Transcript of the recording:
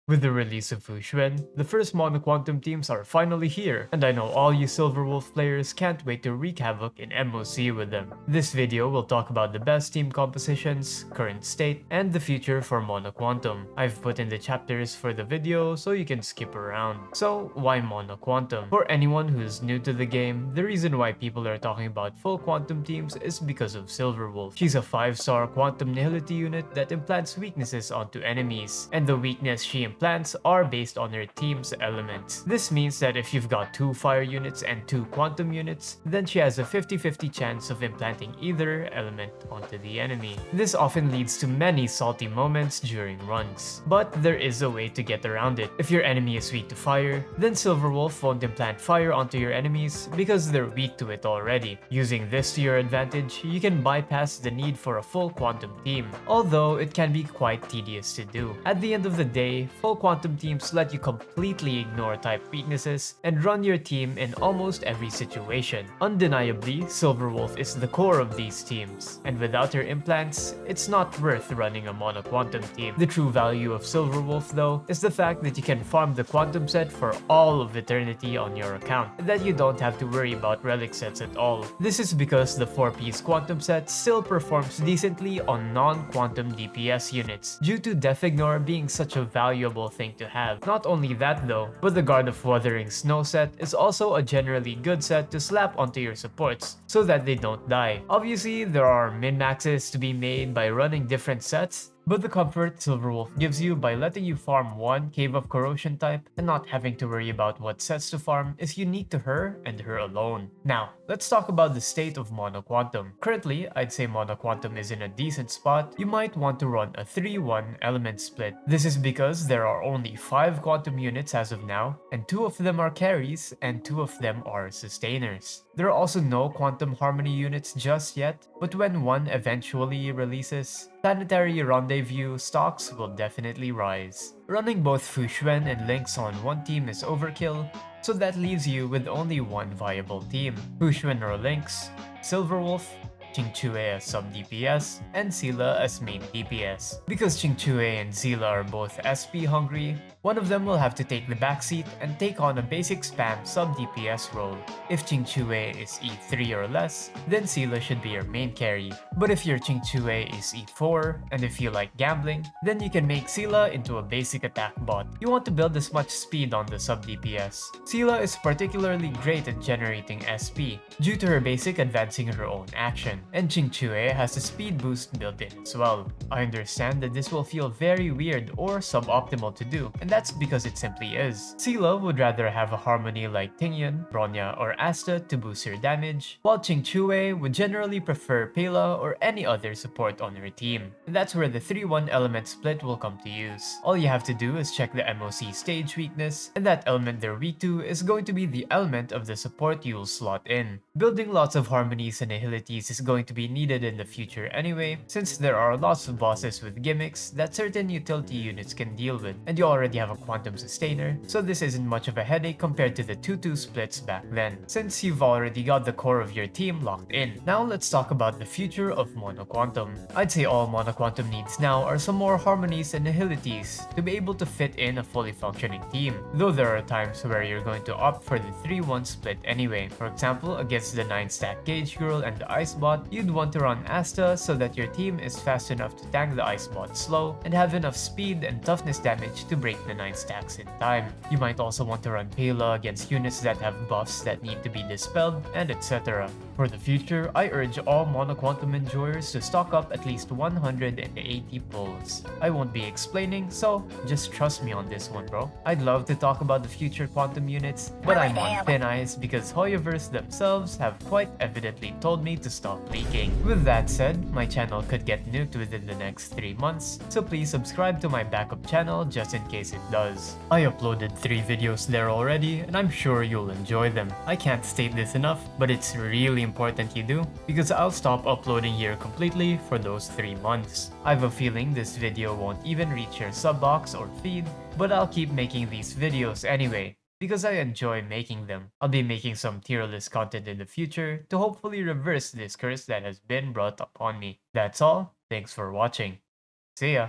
With the release of Xuan, the first mono-quantum teams are finally here, and I know all you Silverwolf players can't wait to wreak havoc in MOC with them. This video will talk about the best team compositions, current state, and the future for mono-quantum. I've put in the chapters for the video so you can skip around. So why mono-quantum? For anyone who's new to the game, the reason why people are talking about full quantum teams is because of Silverwolf. She's a 5-star quantum nihility unit that implants weaknesses onto enemies, and the weakness she implants are based on her team's elements. This means that if you've got 2 fire units and 2 quantum units, then she has a 50-50 chance of implanting either element onto the enemy. This often leads to many salty moments during runs, but there is a way to get around it. If your enemy is weak to fire, then Silverwolf won't implant fire onto your enemies because they're weak to it already. Using this to your advantage, you can bypass the need for a full quantum team, although it can be quite tedious to do. At the end of the day, full quantum teams let you completely ignore type weaknesses and run your team in almost every situation. Undeniably, Silverwolf is the core of these teams, and without her implants, it's not worth running a mono quantum team. The true value of Silverwolf though is the fact that you can farm the quantum set for all of eternity on your account, and that you don't have to worry about relic sets at all. This is because the 4-piece quantum set still performs decently on non-quantum DPS units, due to Death Ignore being such a valuable thing to have. Not only that though, but the Guard of Wuthering Snow set is also a generally good set to slap onto your supports, so that they don't die. Obviously, there are min-maxes to be made by running different sets, but the comfort Silverwolf gives you by letting you farm one Cave of Corrosion type and not having to worry about what sets to farm is unique to her and her alone. Now, let's talk about the state of Mono Quantum. Currently, I'd say Mono Quantum is in a decent spot. You might want to run a 3-1 element split. This is because there are only 5 quantum units as of now, and 2 of them are carries and 2 of them are sustainers. There are also no Quantum Harmony units just yet, but when one eventually releases, Planetary Rendezvous stocks will definitely rise. Running both Xuan and Lynx on one team is overkill, so that leaves you with only one viable team. Xuan or Lynx, Silverwolf, Jingliu as sub DPS, and Seele as main DPS. Because Jingliu and Seele are both SP hungry, one of them will have to take the backseat and take on a basic spam sub DPS role. If Jingliu is E3 or less, then Seele should be your main carry. But if your Jingliu is E4, and if you like gambling, then you can make Seele into a basic attack bot. You want to build as much speed on the sub DPS. Seele is particularly great at generating SP, due to her basic advancing her own action, and Jingliu has a speed boost built in as well. I understand that this will feel very weird or suboptimal to do, and that's because it simply is. Seele would rather have a harmony like Tingyun, Bronya, or Asta to boost her damage, while Jingliu would generally prefer Pela or any other support on her team. And that's where the 3-1 element split will come to use. All you have to do is check the MOC stage weakness, and that element they're weak to is going to be the element of the support you'll slot in. Building lots of harmonies and nihilities is going to be needed in the future anyway, since there are lots of bosses with gimmicks that certain utility units can deal with, and you already have a quantum sustainer, so this isn't much of a headache compared to the 2-2 splits back then, since you've already got the core of your team locked in. Now let's talk about the future of Mono Quantum. I'd say all Mono Quantum needs now are some more harmonies and nihilities to be able to fit in a fully functioning team, though there are times where you're going to opt for the 3-1 split anyway. For example, against the 9-stack Gauge Girl and the Ice Bot, you'd want to run Asta so that your team is fast enough to tank the Ice Bot slow and have enough speed and toughness damage to break the 9 stacks in time. You might also want to run Pela against units that have buffs that need to be dispelled, and etc. For the future, I urge all Mono Quantum enjoyers to stock up at least 180 pulls. I won't be explaining, so just trust me on this one, bro. I'd love to talk about the future quantum units, but I'm on thin ice because Hoyoverse themselves have quite evidently told me to stop leaking. With that said, my channel could get nuked within the next 3 months, so please subscribe to my backup channel just in case it does. I uploaded 3 videos there already, and I'm sure you'll enjoy them. I can't state this enough, but it's really important you do, because I'll stop uploading here completely for those 3 months. I have a feeling this video won't even reach your sub box or feed, but I'll keep making these videos anyway, because I enjoy making them. I'll be making some tier list content in the future to hopefully reverse this curse that has been brought upon me. That's all, thanks for watching. See ya!